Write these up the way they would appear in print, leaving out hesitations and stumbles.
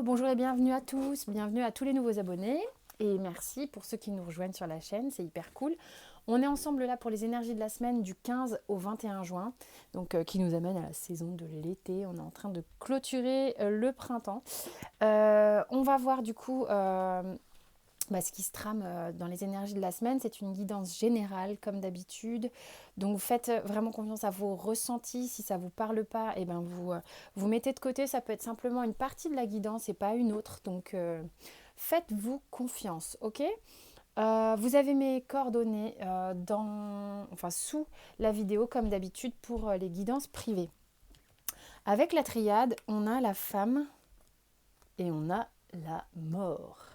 bonjour et bienvenue à tous, bienvenue à tous les nouveaux abonnés et merci pour ceux qui nous rejoignent sur la chaîne, c'est hyper cool. On est ensemble là pour les énergies de la semaine du 15 au 21 juin, donc qui nous amène à la saison de l'été. On est en train de clôturer le printemps. On va voir du coup ce qui se trame dans les énergies de la semaine. C'est une guidance générale comme d'habitude. Donc faites vraiment confiance à vos ressentis. Si ça ne vous parle pas, eh ben vous mettez de côté. Ça peut être simplement une partie de la guidance et pas une autre. Donc faites-vous confiance, ok. Vous avez mes coordonnées sous la vidéo comme d'habitude pour les guidances privées. Avec la triade, on a la femme et on a la mort.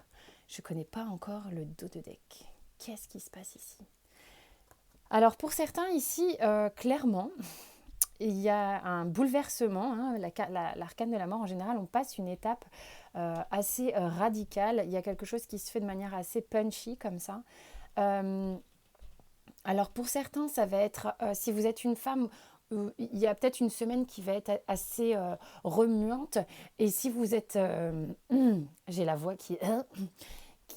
Je ne connais pas encore le dos de deck. Qu'est-ce qui se passe ici? Alors pour certains ici, clairement, il y a un bouleversement. L'arcane de la mort, en général, on passe une étape assez radicale. Il y a quelque chose qui se fait de manière assez punchy comme ça. Alors pour certains, ça va être, si vous êtes une femme, il y a peut-être une semaine qui va être assez remuante. Et si vous êtes... j'ai la voix qui...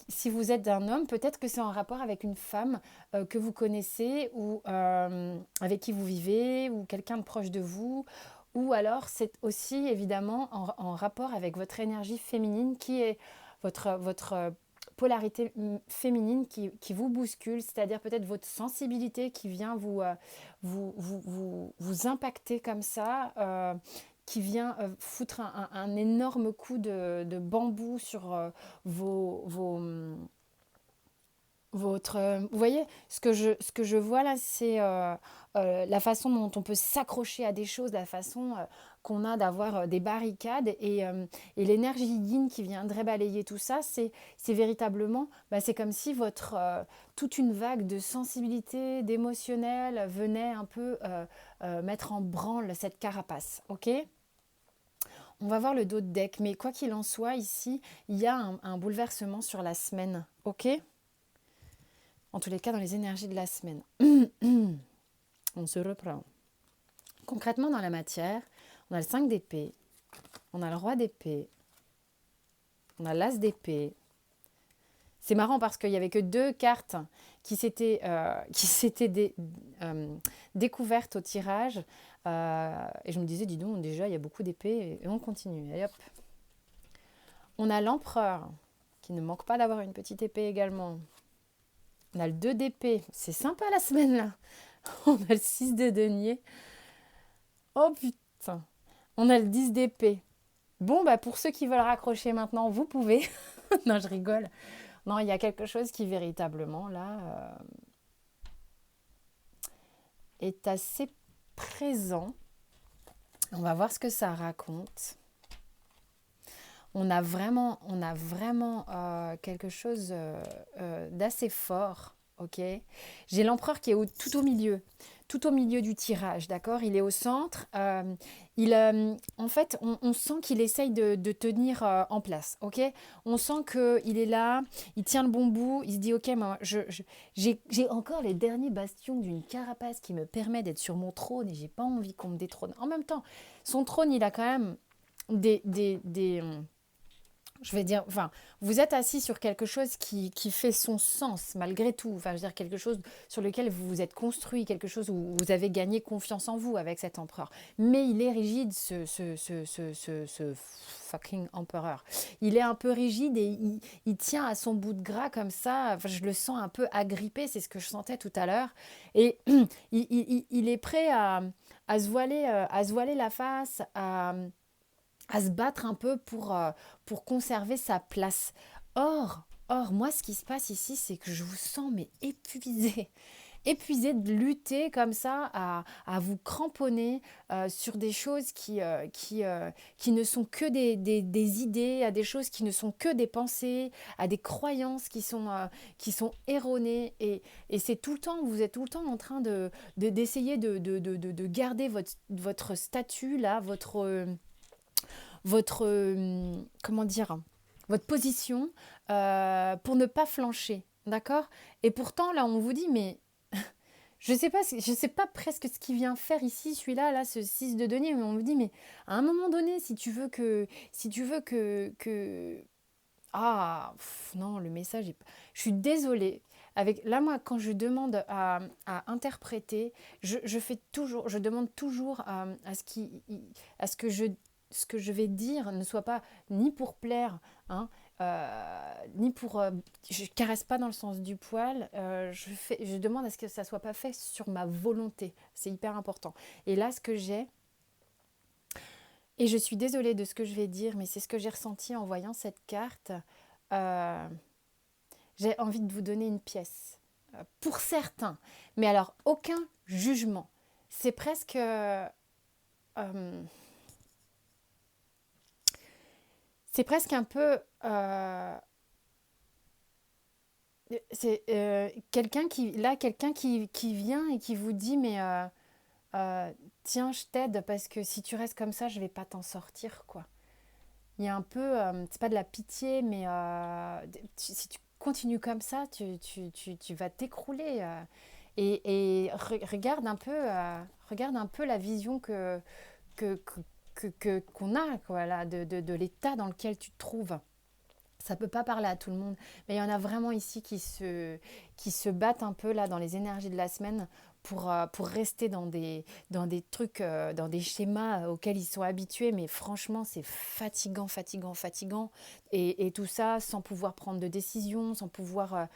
si vous êtes un homme, peut-être que c'est en rapport avec une femme que vous connaissez ou avec qui vous vivez ou quelqu'un de proche de vous. Ou alors c'est aussi évidemment en rapport avec votre énergie féminine qui est votre polarité féminine qui vous bouscule, c'est-à-dire peut-être votre sensibilité qui vient vous impacter comme ça, qui vient foutre un énorme coup de bambou sur votre... vous voyez, ce que je vois là, c'est la façon dont on peut s'accrocher à des choses, la façon qu'on a d'avoir des barricades et l'énergie yin qui viendrait balayer tout ça, c'est véritablement, c'est comme si toute une vague de sensibilité, d'émotionnel venait un peu mettre en branle cette carapace, ok? On va voir le dos de deck, mais quoi qu'il en soit, ici, il y a un bouleversement sur la semaine, ok? En tous les cas, dans les énergies de la semaine. On se reprend. Concrètement, dans la matière, on a le 5 d'épée, on a le roi d'épée, on a l'as d'épée. C'est marrant parce qu'il n'y avait que 2 cartes qui s'étaient découvertes au tirage. Et je me disais, dis donc, déjà, il y a beaucoup d'épées. Et on continue. Allez, hop. On a l'empereur, qui ne manque pas d'avoir une petite épée également. On a le 2 d'épée. C'est sympa la semaine, là. On a le 6 de denier. Oh, putain. On a le 10 d'épée. Bon, pour ceux qui veulent raccrocher maintenant, vous pouvez. Non, je rigole. Non, il y a quelque chose qui véritablement, là, est assez présent. On va voir ce que ça raconte. On a vraiment quelque chose d'assez fort, ok. J'ai l'empereur qui est tout au milieu du tirage, d'accord. Il est au centre. En fait, on sent qu'il essaye de tenir en place, ok. On sent qu'il est là, il tient le bon bout, il se dit, ok, moi, j'ai encore les derniers bastions d'une carapace qui me permet d'être sur mon trône et j'ai pas envie qu'on me détrône. En même temps, son trône, il a quand même des je vais dire, vous êtes assis sur quelque chose qui fait son sens malgré tout. Enfin, je veux dire, quelque chose sur lequel vous vous êtes construit, quelque chose où vous avez gagné confiance en vous avec cet empereur. Mais il est rigide, ce fucking empereur. Il est un peu rigide et il tient à son bout de gras comme ça. Enfin, je le sens un peu agrippé, c'est ce que je sentais tout à l'heure. Et il est prêt à se voiler la face, à se battre un peu pour conserver sa place. Or, moi, ce qui se passe ici, c'est que je vous sens mais épuisé de lutter comme ça, à vous cramponner sur des choses qui ne sont que des idées, à des choses qui ne sont que des pensées, à des croyances qui sont erronées. Et c'est tout le temps, vous êtes tout le temps en train d'essayer de garder votre statut, là, comment dire, votre position pour ne pas flancher, d'accord. Et pourtant, là, on vous dit, mais je sais pas presque ce qu'il vient faire ici, celui-là, là, ce 6 de denier, mais on me dit, mais à un moment donné, si tu veux que ah, non, le message est... Je suis désolée. Là, moi, quand je demande à interpréter, je fais toujours, je demande toujours à ce que je vais dire ne soit pas ni pour plaire, hein, ni pour... je caresse pas dans le sens du poil. Je demande à ce que ça soit pas fait sur ma volonté. C'est hyper important. Et là, ce que j'ai... Et je suis désolée de ce que je vais dire, mais c'est ce que j'ai ressenti en voyant cette carte. Euh, j'ai envie de vous donner une pièce. Pour certains, mais alors aucun jugement. C'est presque... c'est presque un peu... c'est quelqu'un qui vient et qui vous dit, mais tiens, je t'aide parce que si tu restes comme ça, je vais pas t'en sortir, quoi. Il y a un peu, c'est pas de la pitié, mais si tu continues comme ça, tu vas t'écrouler. Regarde un peu la vision que, qu'on a quoi, là, de l'état dans lequel tu te trouves. Ça ne peut pas parler à tout le monde, mais il y en a vraiment ici qui se battent un peu là dans les énergies de la semaine pour rester dans des trucs, dans des schémas auxquels ils sont habitués. Mais franchement, c'est fatigant, fatigant, fatigant. Et tout ça sans pouvoir prendre de décision, sans pouvoir,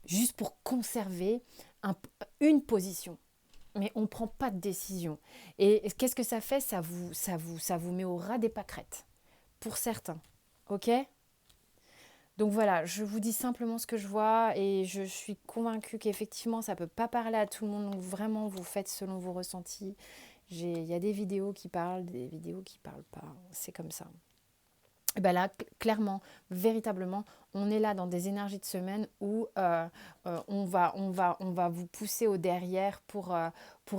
juste pour conserver un- une position. Mais on ne prend pas de décision. Et qu'est-ce que ça fait? Ça vous met au ras des pâquerettes, pour certains. Ok? Donc voilà, je vous dis simplement ce que je vois et je suis convaincue qu'effectivement ça ne peut pas parler à tout le monde. Donc vraiment, vous faites selon vos ressentis. Il y a des vidéos qui parlent, des vidéos qui ne parlent pas. C'est comme ça. Et ben là, clairement, véritablement, on est là dans des énergies de semaine où on va vous pousser au derrière pour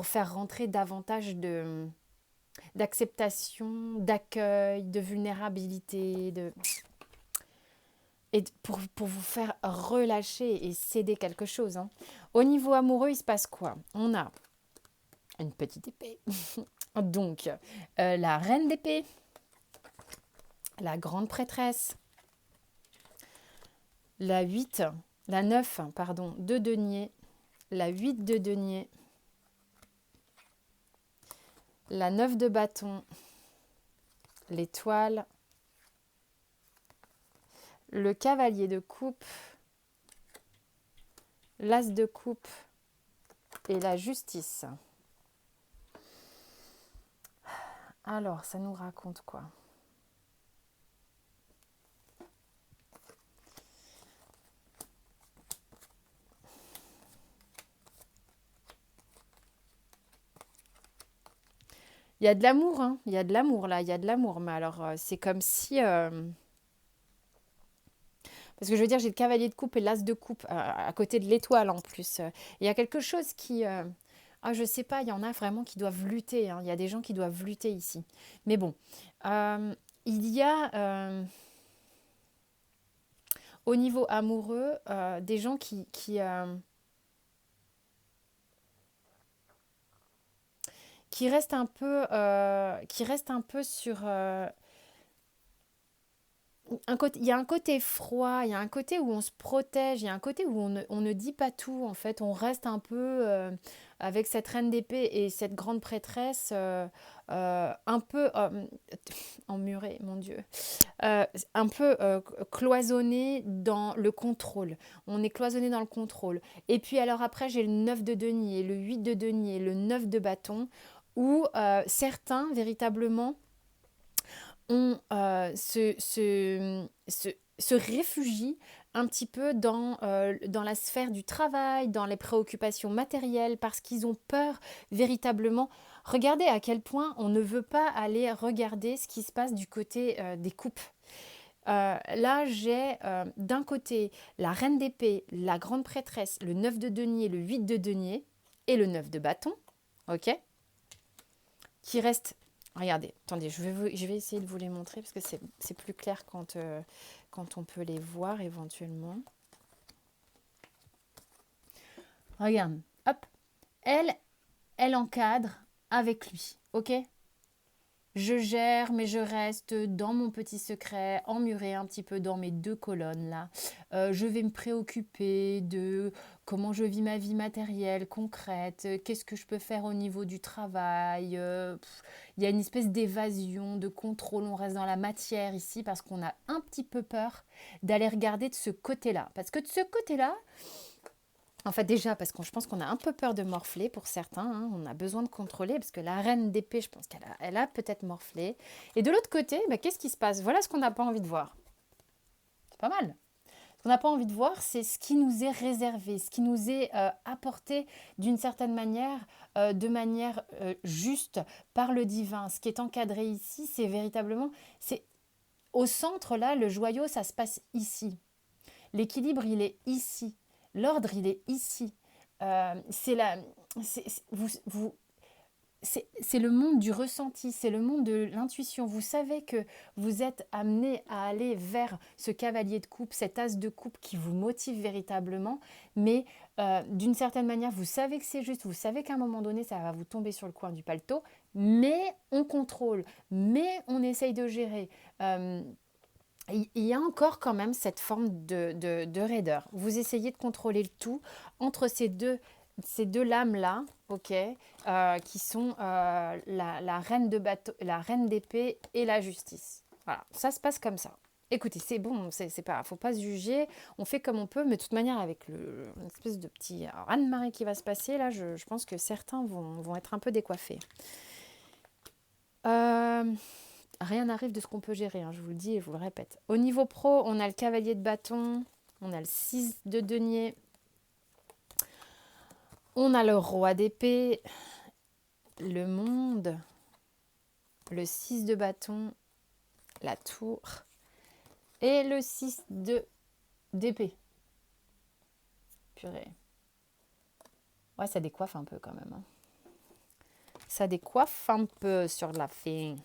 faire rentrer davantage d'acceptation, d'accueil, de vulnérabilité, et pour vous faire relâcher et céder quelque chose. Hein. Au niveau amoureux, il se passe quoi? On a une petite épée. Donc, la reine d'épée, la grande prêtresse, la 8, la 9, pardon, de denier, la 8 de denier, la 9 de bâton, l'étoile, le cavalier de coupe, l'as de coupe et la justice. Alors, ça nous raconte quoi? Il y a de l'amour, hein. Il y a de l'amour là, il y a de l'amour. Mais alors, c'est comme si... Parce que je veux dire, j'ai le cavalier de coupe et l'as de coupe à côté de l'étoile en plus. Il y a quelque chose qui... ah, je sais pas, il y en a vraiment qui doivent lutter. Hein. Il y a des gens qui doivent lutter ici. Mais bon, il y a au niveau amoureux des gens qui restent un peu sur il y a un côté froid, il y a un côté où on se protège, il y a un côté où on ne dit pas tout, en fait. On reste un peu avec cette reine d'épée et cette grande prêtresse, un peu emmurée, mon Dieu, un peu cloisonné dans le contrôle. On est cloisonné dans le contrôle. Et puis alors après, j'ai le 9 de denier, le 8 de denier, le 9 de bâton, où certains, véritablement, on se réfugie un petit peu dans la sphère du travail, dans les préoccupations matérielles, parce qu'ils ont peur véritablement. Regardez à quel point on ne veut pas aller regarder ce qui se passe du côté des coupes. Là, j'ai d'un côté la reine d'épée, la grande prêtresse, le 9 de denier, le 8 de denier et le 9 de bâton, ok, qui restent. Regardez, attendez, je vais essayer de vous les montrer parce que c'est plus clair quand on peut les voir éventuellement. Regarde, hop, Elle, elle encadre avec lui, ok? Je gère, mais je reste dans mon petit secret, emmurée un petit peu dans mes deux colonnes là. Je vais me préoccuper de comment je vis ma vie matérielle, concrète, qu'est-ce que je peux faire au niveau du travail. Il y a une espèce d'évasion, de contrôle, on reste dans la matière ici parce qu'on a un petit peu peur d'aller regarder de ce côté-là. Parce que de ce côté-là, en fait, déjà, parce que je pense qu'on a un peu peur de morfler pour certains, hein, on a besoin de contrôler, parce que la reine d'épée, je pense qu'elle a peut-être morflé. Et de l'autre côté, bah, qu'est-ce qui se passe? Voilà ce qu'on n'a pas envie de voir. C'est pas mal. Ce qu'on n'a pas envie de voir, c'est ce qui nous est réservé, ce qui nous est apporté d'une certaine manière, de manière juste par le divin. Ce qui est encadré ici, c'est véritablement, c'est au centre là, le joyau, ça se passe ici. L'équilibre, il est ici. L'ordre, il est ici. C'est la, vous, c'est le monde du ressenti, c'est le monde de l'intuition. Vous savez que vous êtes amené à aller vers ce cavalier de coupe, cet as de coupe qui vous motive véritablement, mais d'une certaine manière, vous savez que c'est juste, vous savez qu'à un moment donné, ça va vous tomber sur le coin du paletot, mais on contrôle, mais on essaye de gérer. Il y a encore quand même cette forme de raideur. Vous essayez de contrôler le tout entre ces deux lames-là, ok, qui sont la reine de bateau, la reine d'épée et la justice. Voilà, ça se passe comme ça. Écoutez, c'est bon, c'est pas, faut pas se juger, on fait comme on peut, mais de toute manière, avec une espèce de petit raz-de-marée qui va se passer, là, je pense que certains vont être un peu décoiffés. Euh, Rien n'arrive de ce qu'on peut gérer, hein, je vous le dis et je vous le répète. Au niveau pro, on a le cavalier de bâton, on a le 6 de denier, on a le roi d'épée, le monde, le 6 de bâton, la tour et le 6 d'épée. Purée. Ouais, ça décoiffe un peu quand même. Hein. Ça décoiffe un peu sur la fin.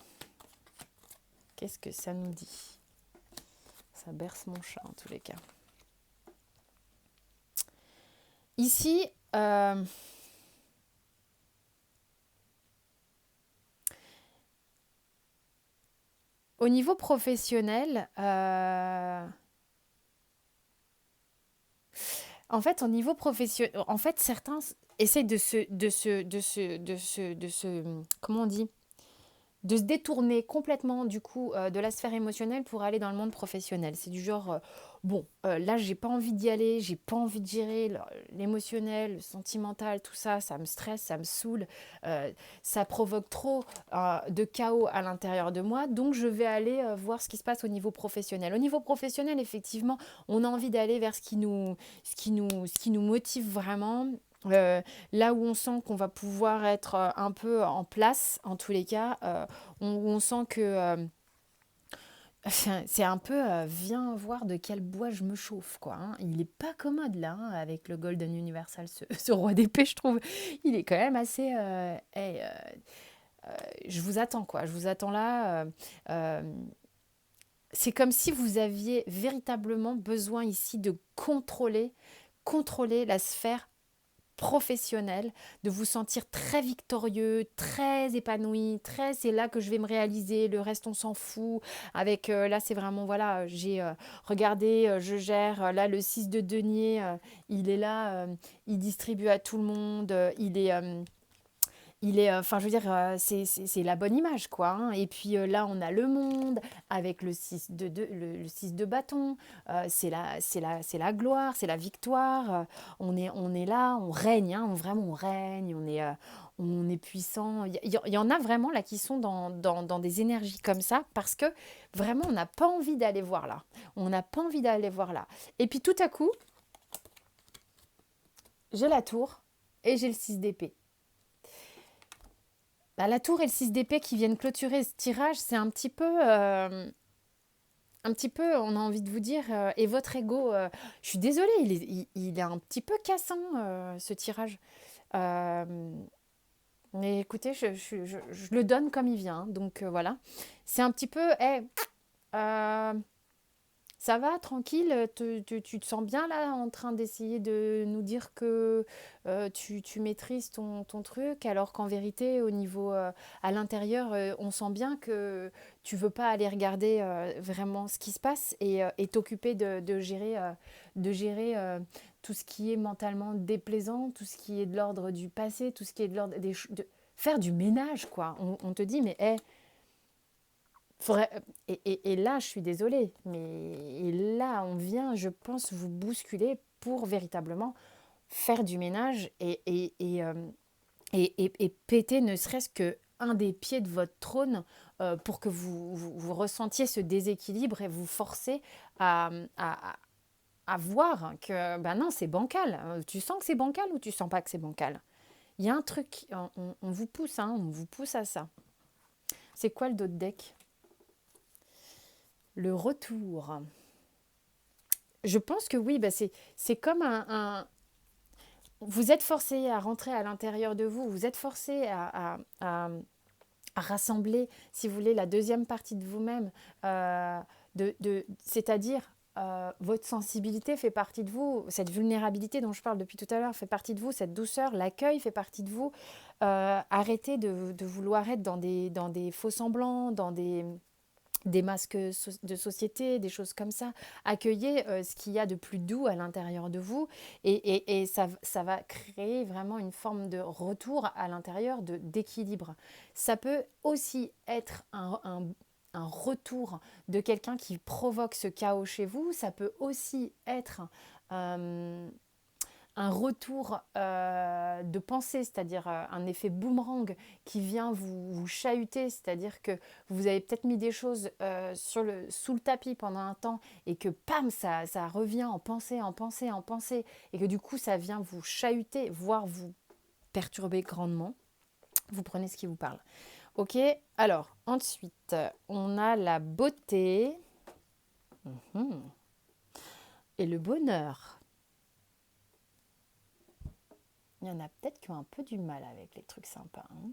Qu'est-ce que ça nous dit? Ça berce mon chat en tous les cas. Ici, au niveau professionnel, en fait, au niveau professionnel, en fait, certains essayent comment on dit, de se détourner complètement du coup de la sphère émotionnelle pour aller dans le monde professionnel. C'est du genre, là j'ai pas envie d'y aller, j'ai pas envie de gérer l'émotionnel, le sentimental, tout ça, ça me stresse, ça me saoule, ça provoque trop de chaos à l'intérieur de moi, donc je vais aller voir ce qui se passe au niveau professionnel. Au niveau professionnel, effectivement, on a envie d'aller vers ce qui nous motive vraiment. Euh, Là où on sent qu'on va pouvoir être un peu en place, en tous les cas, on sent que c'est un peu viens voir de quel bois je me chauffe, quoi. Hein. Il est pas commode là, hein, avec le Golden Universal, ce roi d'épée, je trouve. Il est quand même assez. Je vous attends, quoi. Je vous attends là. C'est comme si vous aviez véritablement besoin ici de contrôler la sphère professionnel, de vous sentir très victorieux, très épanoui, très c'est là que je vais me réaliser, le reste on s'en fout. Avec là c'est vraiment voilà, j'ai regardé, je gère là le 6 de denier, il est là, il distribue à tout le monde, enfin, je veux dire, c'est la bonne image, quoi. Hein. Et puis là, on a le monde avec le 6 le 6 de bâton. C'est la gloire, c'est la victoire. On est là, on règne, hein, vraiment, on règne, on est puissant. Il y en a vraiment là qui sont dans des énergies comme ça parce que vraiment, on n'a pas envie d'aller voir là. On n'a pas envie d'aller voir là. Et puis tout à coup, j'ai la tour et j'ai le 6 d'épée. Bah, la tour et le 6 d'épée qui viennent clôturer ce tirage, c'est un petit peu, on a envie de vous dire, et votre ego, je suis désolée, il est un petit peu cassant, ce tirage. Euh, mais écoutez, je le donne comme il vient, donc voilà. C'est un petit peu, Ça va, tranquille, tu te sens bien là en train d'essayer de nous dire que tu maîtrises ton truc, alors qu'en vérité, au niveau à l'intérieur, on sent bien que tu veux pas aller regarder vraiment ce qui se passe et t'occuper de gérer tout ce qui est mentalement déplaisant, tout ce qui est de l'ordre du passé, tout ce qui est de l'ordre de faire du ménage, quoi. On te dit, mais faudrait, et là, je suis désolée, mais là, on vient, je pense, vous bousculer pour véritablement faire du ménage et péter ne serait-ce que un des pieds de votre trône pour que vous ressentiez ce déséquilibre et vous forcer à, à, à voir que, ben non, c'est bancal. Tu sens que c'est bancal ou tu sens pas que c'est bancal? Il y a un truc, on vous pousse, hein, on vous pousse à ça. C'est quoi le dos de deck? Le retour. Je pense que oui, bah c'est comme vous êtes forcé à rentrer à l'intérieur de vous, vous êtes forcé à rassembler, si vous voulez, la deuxième partie de vous-même, c'est-à-dire votre sensibilité fait partie de vous, cette vulnérabilité dont je parle depuis tout à l'heure fait partie de vous, cette douceur, l'accueil fait partie de vous. Arrêtez de vouloir être dans des faux semblants, dans des masques de société, des choses comme ça. Accueillez ce qu'il y a de plus doux à l'intérieur de vous et ça va créer vraiment une forme de retour à l'intérieur, d'équilibre. Ça peut aussi être un retour de quelqu'un qui provoque ce chaos chez vous. Ça peut aussi être euh, un retour de pensée, c'est-à-dire un effet boomerang qui vient vous chahuter, c'est-à-dire que vous avez peut-être mis des choses sous le tapis pendant un temps et que pam, ça revient en pensée, en pensée, en pensée, et que du coup ça vient vous chahuter, voire vous perturber grandement. Vous prenez ce qui vous parle. Ok, alors ensuite, on a la beauté et le bonheur. Il y en a peut-être qui ont un peu du mal avec les trucs sympas. Hein.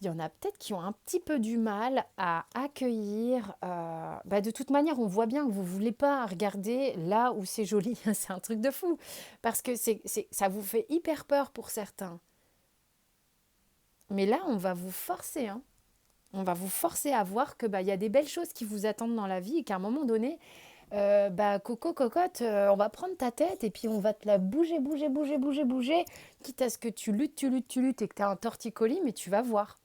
Il y en a peut-être qui ont un petit peu du mal à accueillir. De toute manière, on voit bien que vous ne voulez pas regarder là où c'est joli. C'est un truc de fou. Parce que ça vous fait hyper peur pour certains. Mais là, on va vous forcer. Hein. On va vous forcer à voir que y a des belles choses qui vous attendent dans la vie et qu'à un moment donné, coco, cocotte, on va prendre ta tête et puis on va te la bouger, bouger, bouger, bouger, bouger, quitte à ce que tu luttes et que tu as un torticolis, mais tu vas voir.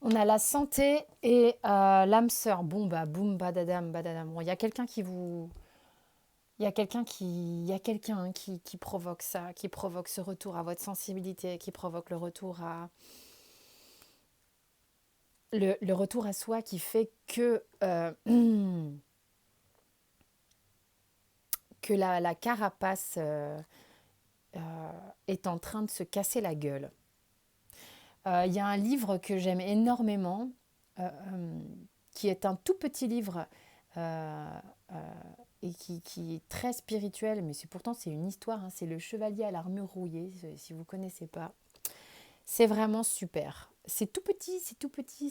On a la santé et l'âme sœur. Bon, boum, badadam, badadam. Bon, il y a quelqu'un qui vous... Il y a quelqu'un hein, qui provoque ça, qui provoque ce retour à votre sensibilité, qui provoque le retour le retour à soi qui fait que que la carapace est en train de se casser la gueule. Il y a un livre que j'aime énormément, qui est un tout petit livre et qui est très spirituel, mais pourtant c'est une histoire, hein, c'est Le Chevalier à l'armure rouillée, si vous ne connaissez pas. C'est vraiment super. C'est tout petit,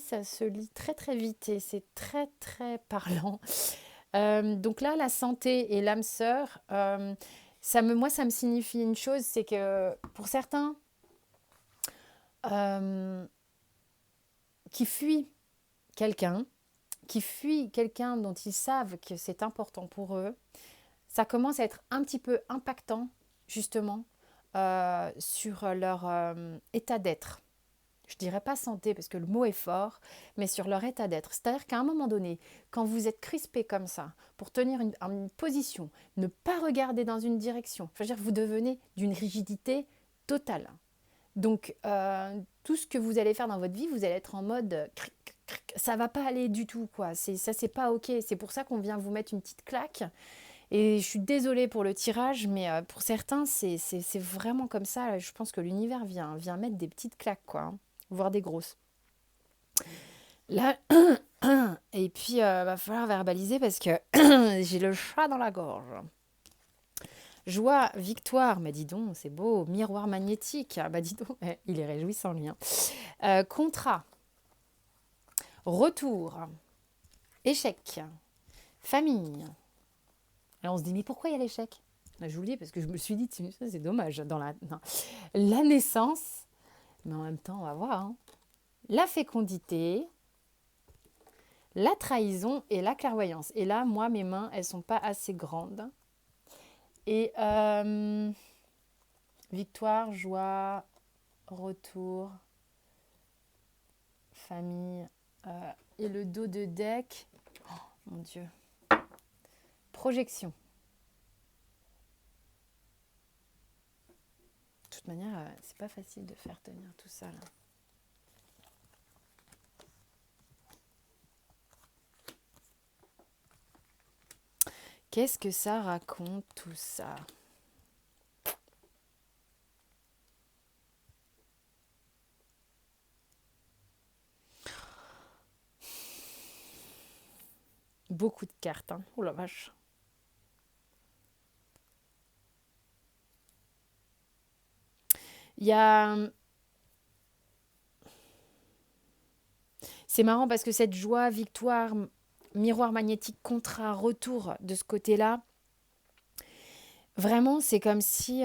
ça se lit très très vite et c'est très très parlant. Donc là, la santé et l'âme sœur, moi, ça me signifie une chose, c'est que pour certains euh, qui fuient quelqu'un, dont ils savent que c'est important pour eux, ça commence à être un petit peu impactant, justement, sur leur état d'être. Je ne dirais pas santé parce que le mot est fort, mais sur leur état d'être. C'est-à-dire qu'à un moment donné, quand vous êtes crispé comme ça, pour tenir une position, ne pas regarder dans une direction, je veux dire, vous devenez d'une rigidité totale. Donc, tout ce que vous allez faire dans votre vie, vous allez être en mode ça va pas aller du tout, quoi. Ça, c'est pas ok. C'est pour ça qu'on vient vous mettre une petite claque. Et je suis désolée pour le tirage, mais pour certains, c'est vraiment comme ça. Je pense que l'univers vient mettre des petites claques, quoi. Hein, voire des grosses. Là, et puis, va falloir verbaliser parce que j'ai le chat dans la gorge. Joie, victoire, dis donc, c'est beau. Miroir magnétique, dis donc, il est réjouissant lui. Hein. Contrat, retour, Échec. Famille. Alors on se dit, mais pourquoi il y a l'échec? Là, je vous le dis parce que je me suis dit, c'est dommage. La naissance, mais en même temps, on va voir. Hein. La fécondité, la trahison et la clairvoyance. Et là, moi, mes mains, elles sont pas assez grandes. Et victoire, joie, retour, famille. Et le dos de deck, oh, mon Dieu. Projection. De toute manière, c'est pas facile de faire tenir tout ça là. Qu'est-ce que ça raconte tout ça? Beaucoup de cartes, hein. Oh la vache. Il y a... C'est marrant parce que cette joie, victoire, miroir magnétique, contrat, retour de ce côté-là, vraiment, c'est comme si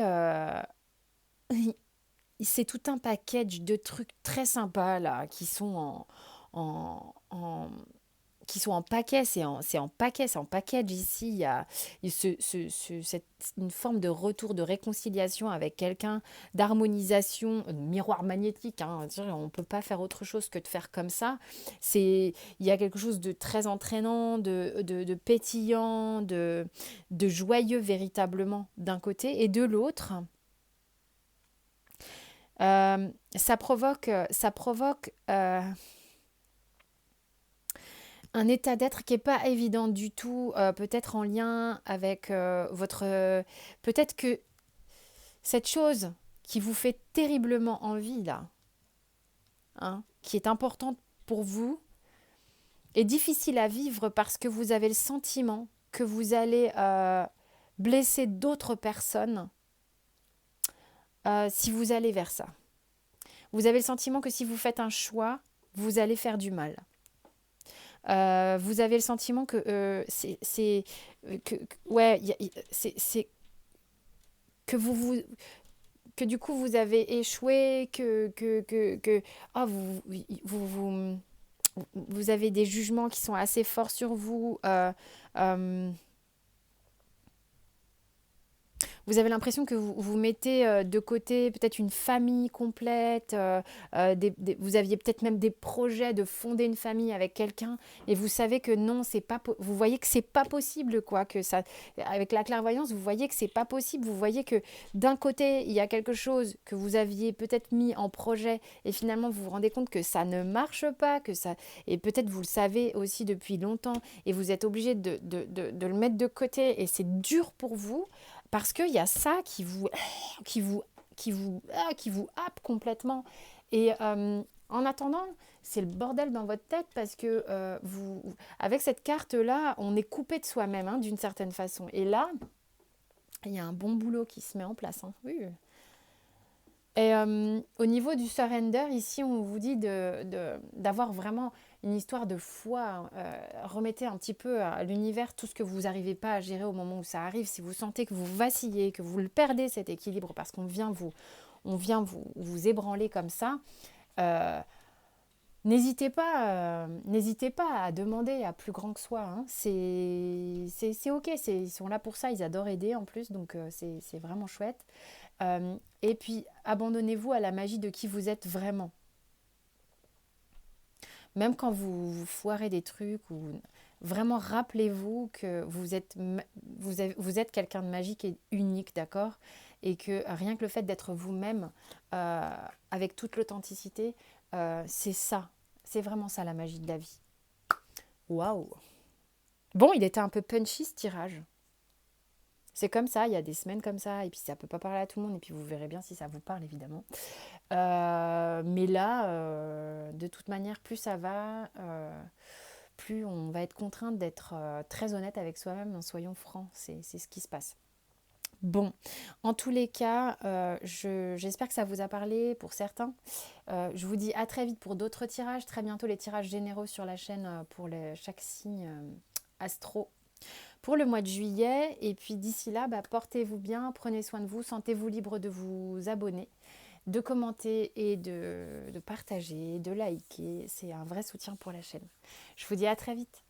c'est tout un package de trucs très sympas là qui sont qui sont en paquet, c'est en package ici. Il y a une forme de retour, de réconciliation avec quelqu'un, d'harmonisation, miroir magnétique. Hein, on ne peut pas faire autre chose que de faire comme ça. Il y a quelque chose de très entraînant, de pétillant, de joyeux véritablement d'un côté. Et de l'autre, ça provoque un état d'être qui n'est pas évident du tout, peut-être en lien avec votre... peut-être que cette chose qui vous fait terriblement envie, là, hein, qui est importante pour vous, est difficile à vivre parce que vous avez le sentiment que vous allez blesser d'autres personnes si vous allez vers ça. Vous avez le sentiment que si vous faites un choix, vous allez faire du mal. Vous avez le sentiment que que que du coup vous avez échoué, oh, vous avez des jugements qui sont assez forts sur vous. Vous avez l'impression que vous mettez de côté peut-être une famille complète, vous aviez peut-être même des projets de fonder une famille avec quelqu'un et vous savez que non, c'est pas vous voyez que c'est pas possible quoi, que ça avec la clairvoyance, vous voyez que c'est pas possible, vous voyez que d'un côté, il y a quelque chose que vous aviez peut-être mis en projet et finalement vous vous rendez compte que ça ne marche pas, que ça et peut-être vous le savez aussi depuis longtemps et vous êtes obligé de le mettre de côté et c'est dur pour vous. Parce qu'il y a ça qui vous happe complètement. Et en attendant, c'est le bordel dans votre tête parce que avec cette carte-là, on est coupé de soi-même hein, d'une certaine façon. Et là, il y a un bon boulot qui se met en place. Hein. Oui. Et au niveau du surrender, ici, on vous dit d'avoir vraiment une histoire de foi. Remettez un petit peu à l'univers tout ce que vous n'arrivez pas à gérer au moment où ça arrive. Si vous sentez que vous vacillez, que vous le perdez, cet équilibre, parce qu'on vient vous ébranler comme ça, n'hésitez pas à demander à plus grand que soi. Hein. C'est OK, ils sont là pour ça, ils adorent aider en plus, donc c'est vraiment chouette. Et puis, abandonnez-vous à la magie de qui vous êtes vraiment. Même quand vous foirez des trucs, ou vraiment rappelez-vous que vous êtes quelqu'un de magique et unique, d'accord? Et que rien que le fait d'être vous-même, avec toute l'authenticité, c'est ça. C'est vraiment ça la magie de la vie. Waouh! Bon, il était un peu punchy ce tirage. C'est comme ça, il y a des semaines comme ça, et puis ça peut pas parler à tout le monde, et puis vous verrez bien si ça vous parle évidemment. Mais là, de toute manière, plus ça va, plus on va être contrainte d'être très honnête avec soi-même, soyons francs, c'est ce qui se passe. Bon, en tous les cas, j'espère que ça vous a parlé pour certains. Je vous dis à très vite pour d'autres tirages. Très bientôt les tirages généraux sur la chaîne pour chaque signe astro pour le mois de juillet. Et puis d'ici là, portez-vous bien, prenez soin de vous, sentez-vous libre de vous abonner, de commenter et de partager, de liker. C'est un vrai soutien pour la chaîne. Je vous dis à très vite.